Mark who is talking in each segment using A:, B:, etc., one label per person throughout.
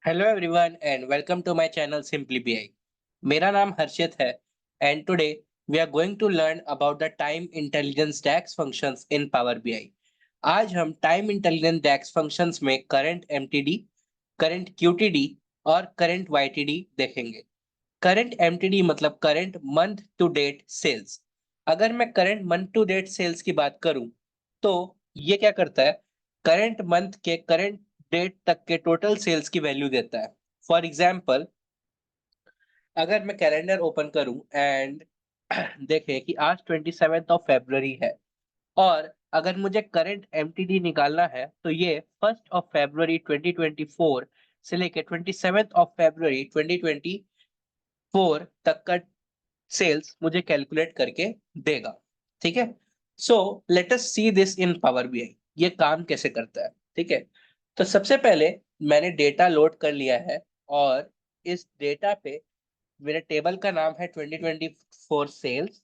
A: Hello everyone and welcome to my channel simply BI. मेरा नाम हर्षित है and today we are going to learn about the time intelligence DAX functions in Power BI. आज हम time intelligence DAX functions में current MTD, current QTD और current YTD देखेंगे। Current MTD मतलब current month to date sales. अगर मैं current month to date sales की बात करूं तो ये क्या करता है, करंट मंथ के करंट डेट तक के टोटल सेल्स की वैल्यू देता है। फॉर एग्जाम्पल, अगर मैं कैलेंडर ओपन करूं एंड देखें कि आज 27 ऑफ फरवरी है और अगर मुझे करंट एमटीडी निकालना है तो ये 1 ऑफ फरवरी 2024 से लेके 27 ऑफ फरवरी 2024 तक का सेल्स मुझे कैलकुलेट करके देगा। ठीक है, so let us see this in Power BI. ये काम कैसे करता है? ठीक है, तो सबसे पहले मैंने डेटा लोड कर लिया है और इस डेटा पे मेरे टेबल का नाम है 2024 सेल्स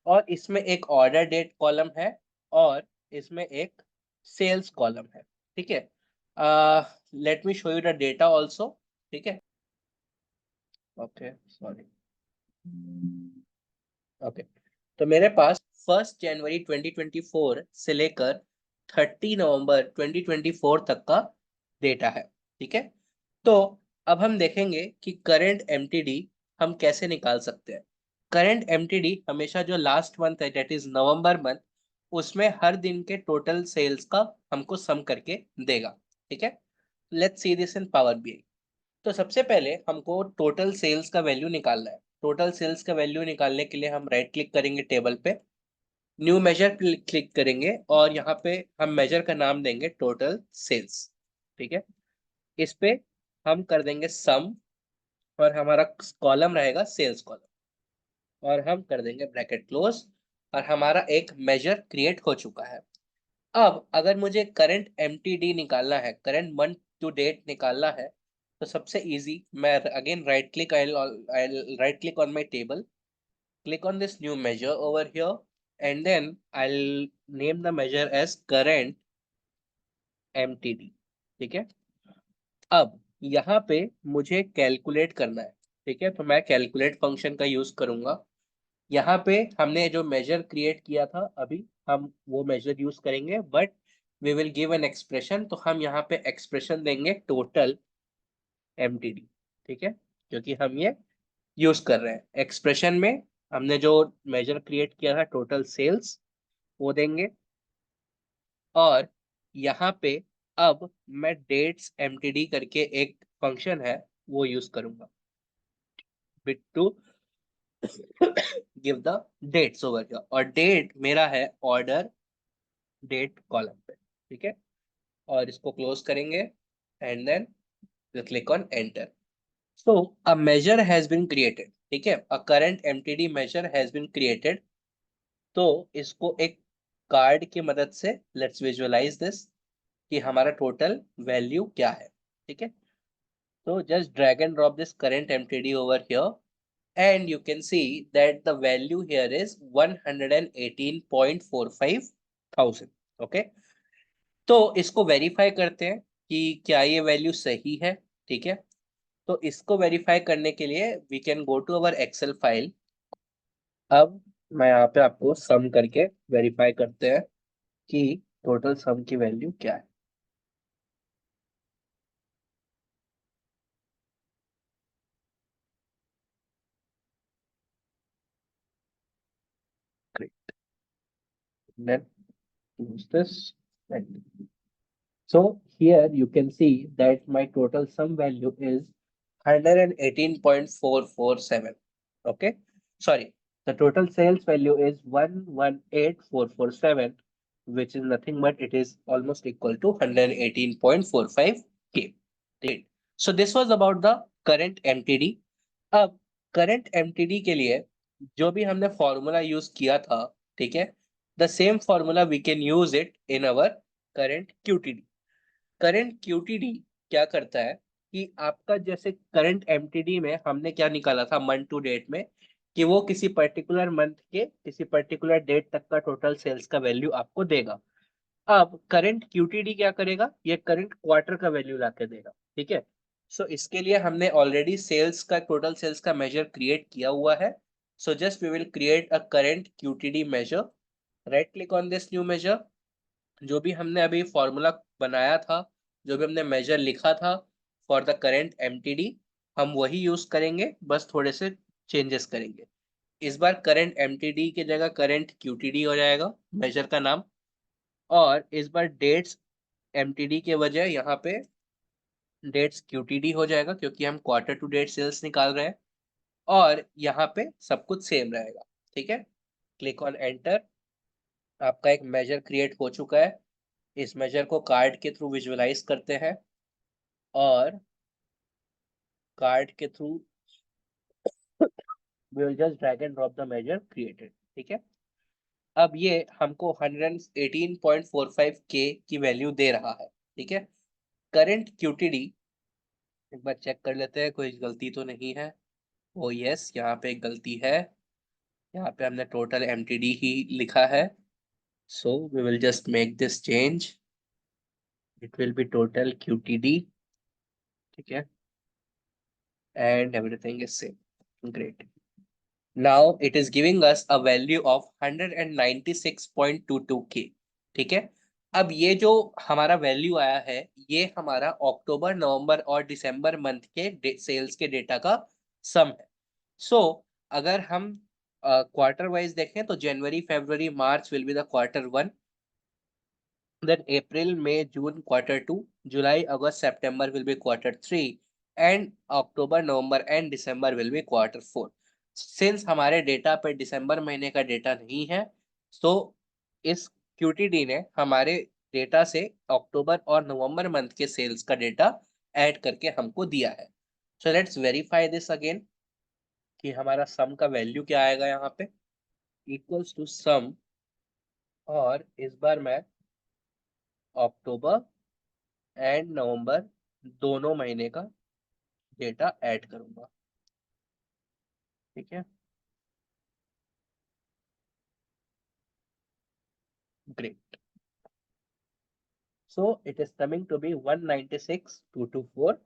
A: और इसमें एक ऑर्डर डेट कॉलम है और इसमें एक सेल्स कॉलम है। ठीक है, let me show you the data also. ठीक है, ओके सॉरी, ओके। तो मेरे पास 1 जनवरी 2024 से लेकर 30 नवंबर 2024 तक का डेटा है। ठीक है, तो अब हम देखेंगे कि करंट एमटीडी हम कैसे निकाल सकते हैं। करंट एमटीडी हमेशा जो लास्ट मंथ है, डेट इज नवंबर मंथ, उसमें हर दिन के टोटल सेल्स का हमको सम करके देगा। ठीक है, let's see this in Power BI. तो सबसे पहले हमको टोटल सेल्स का वैल्यू निकालना है। टोटल सेल्स का वैल्यू निकालने के लिए हम राइट क्लिक करेंगे टेबल पे, न्यू मेजर क्लिक करेंगे और यहाँ पे हम मेजर का नाम देंगे टोटल सेल्स। ठीक है, इस पे हम कर देंगे सम और हमारा कॉलम रहेगा सेल्स कॉलम और हम कर देंगे ब्रैकेट क्लोज और हमारा एक मेजर क्रिएट हो चुका है। अब अगर मुझे करंट एमटीडी निकालना है, करंट मंथ टू डेट निकालना है, तो सबसे इजी, मैं again right click on my table, click on this new measure over here and then I'll name the measure as current MTD। ठीक है, अब यहाँ पे मुझे कैलकुलेट करना है। ठीक है, तो मैं कैलकुलेट फंक्शन का यूज करूंगा। यहाँ पे हमने जो मेजर क्रिएट किया था अभी, हम वो मेजर यूज करेंगे but we will give an expression, तो हम यहाँ पे एक्सप्रेशन देंगे टोटल एमटीडी। ठीक है, क्योंकि हम ये यूज कर रहे हैं। एक्सप्रेशन में हमने जो मेजर क्रिएट किया था टोटल सेल्स वो देंगे और यहाँ पे अब मैं डेट्स एमटीडी करके एक फंक्शन है वो यूज करूंगा bit to give the dates over here, और डेट मेरा है ऑर्डर डेट कॉलम पे। ठीक है, और इसको क्लोज करेंगे and then click on enter. So a measure has been created. ठीक है, a current MTD measure has been created. तो इसको एक कार्ड की मदद से लेट्स विजुअलाइज दिस कि हमारा टोटल वैल्यू क्या है। ठीक है, तो just drag and drop this current MTD over here and you can see that the value here is 118.45 thousand। okay, तो इसको वेरीफाई करते हैं कि क्या ये वैल्यू सही है। ठीक है, तो इसको वेरीफाई करने के लिए we can go to our Excel file. अब मैं यहाँ पे आपको सम करके वेरीफाई करते हैं कि टोटल सम की वैल्यू क्या है। Great. Then use this. So here you can see that my total sum value is 118.447. Okay, sorry, the total sales value is 118,447, which is nothing but it is almost equal to 118.45k. So this was about the current MTD. अब current MTD के लिए जो भी हमने formula use किया था, ठीक है, the same formula we can use it in our current QTD. Current QTD क्या करता है कि आपका जैसे करंट एमटीडी में हमने क्या निकाला था मंथ टू डेट में, कि वो किसी पर्टिकुलर मंथ के किसी पर्टिकुलर डेट तक का टोटल सेल्स का वैल्यू आपको देगा। अब करंट क्यूटीडी क्या करेगा, ये करंट क्वार्टर का वैल्यू ला के देगा। ठीक है, सो इसके लिए हमने ऑलरेडी सेल्स का, टोटल सेल्स का मेजर क्रिएट किया हुआ है. So just we will create a current QTD measure. Right click on this new measure. जो भी हमने अभी फॉर्मूला बनाया था, जो भी हमने मेजर लिखा था फॉर द करंट MTD, हम वही यूज करेंगे, बस थोड़े से चेंजेस करेंगे. इस बार करंट MTD की जगह करंट QTD हो जाएगा मेजर का नाम. और इस बार डेट्स MTD के वजह यहाँ पे डेट्स QTD हो जाएगा, क्योंकि हम क्वार्टर टू डेट सेल्स निकाल रहे हैं. और यहाँ पे सब कुछ सेम रहेगा. ठीक है, क्लिक ऑन एंटर. आपका एक मेजर क्रिएट हो चुका है. इस मेजर को कार्ड के थ्रू विजुअलाइज करते हैं, और कार्ड के through we will just drag and drop the measure created. ठीक है, अब ये हमको 118.45K की वैल्यू दे रहा है. ठीक है, करंट QTD एक बार चेक कर लेते हैं, कोई गलती तो नहीं है. ओ यस, यहाँ पे एक गलती है. यहाँ पे हमने टोटल MTD ही लिखा है. So we will just make this change. It will be total QTD. ठीक है, and everything is same. Great. Now it is giving us a value of 196.22K. ठीक है, अब ये जो हमारा वैल्यू आया है, ये हमारा अक्टूबर, नवंबर और दिसंबर मंथ के सेल्स के डेटा का सम है. सो अगर हम क्वार्टर वाइज देखें तो January, February, March will be the quarter 1. Then April, May, June quarter 2, July, August, September will be quarter 3, and October, November and December will be quarter 4. Since हमारे data पे दिसंबर महीने का डेटा नहीं है, तो इस QTD ने हमारे डेटा से अक्टूबर और नवंबर मंथ के सेल्स का डेटा ऐड करके हमको दिया है. So let's verify this again कि हमारा सम का वैल्यू क्या आएगा. यहाँ पे इक्वल्स टू सम, और इस बार मैं अक्टूबर एंड नवंबर दोनों महीने का डेटा ऐड करूंगा. ठीक है, great. So it is coming to be 196,224,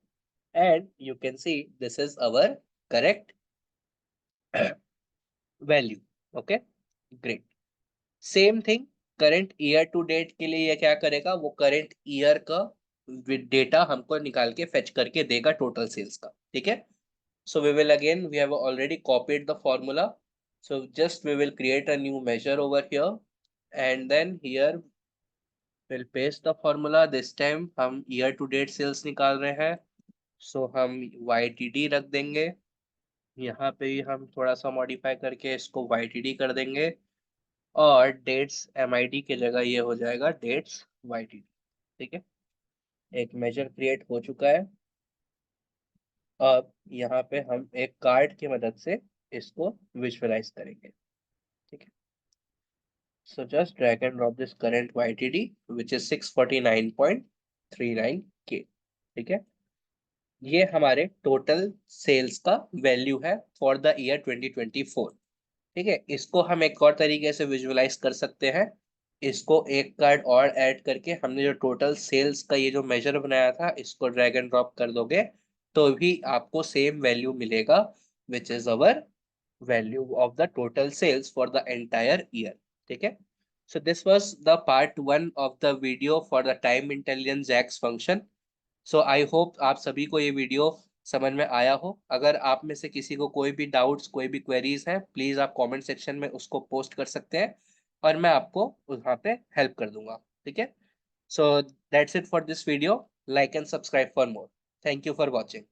A: and you can see this is our correct value. Okay, great. Same thing current year to date के लिए ये क्या करेगा, वो करंट ईयर का डेटा हमको निकाल के फेच करके देगा टोटल सेल्स का. ठीक है, so we will again, we have already copied the formula, so just we will create a new measure over here, and then here we'll paste the formula. This time हम year to date sales निकाल रहे हैं, so हम YTD रख देंगे. यहाँ पे ही हम थोड़ा सा मॉडिफाई करके इसको YTD कर देंगे, और डेट्स MID की जगह ये हो जाएगा डेट्स YTD. ठीक है, एक मेजर क्रिएट हो चुका है. अब यहाँ पे हम एक कार्ड की मदद से इसको विजुअलाइज करेंगे. ठीक है, so just drag and drop this current YTD which is 649.39K. ठीक है, ये हमारे टोटल सेल्स का वैल्यू है फॉर द ईयर 2024. ठीक है, इसको हम एक और तरीके से विजुअलाइज कर सकते हैं. इसको एक कार्ड और ऐड करके हमने जो टोटल सेल्स का ये जो मेजर बनाया था, इसको ड्रैग एंड ड्रॉप कर दोगे तो भी आपको सेम वैल्यू मिलेगा, which is our value of the total sales for the entire year. ठीक है, so this was the part 1 of the video for the time intelligence JAX function. So I hope आप सभी को ये video समझ में आया हो. अगर आप में से किसी को कोई भी डाउट्स, कोई भी क्वेरीज हैं, प्लीज आप कमेंट सेक्शन में उसको पोस्ट कर सकते हैं, और मैं आपको वहाँ पे हेल्प कर दूंगा. ठीक है, so that's it for this video. Like and subscribe for more. Thank you for watching.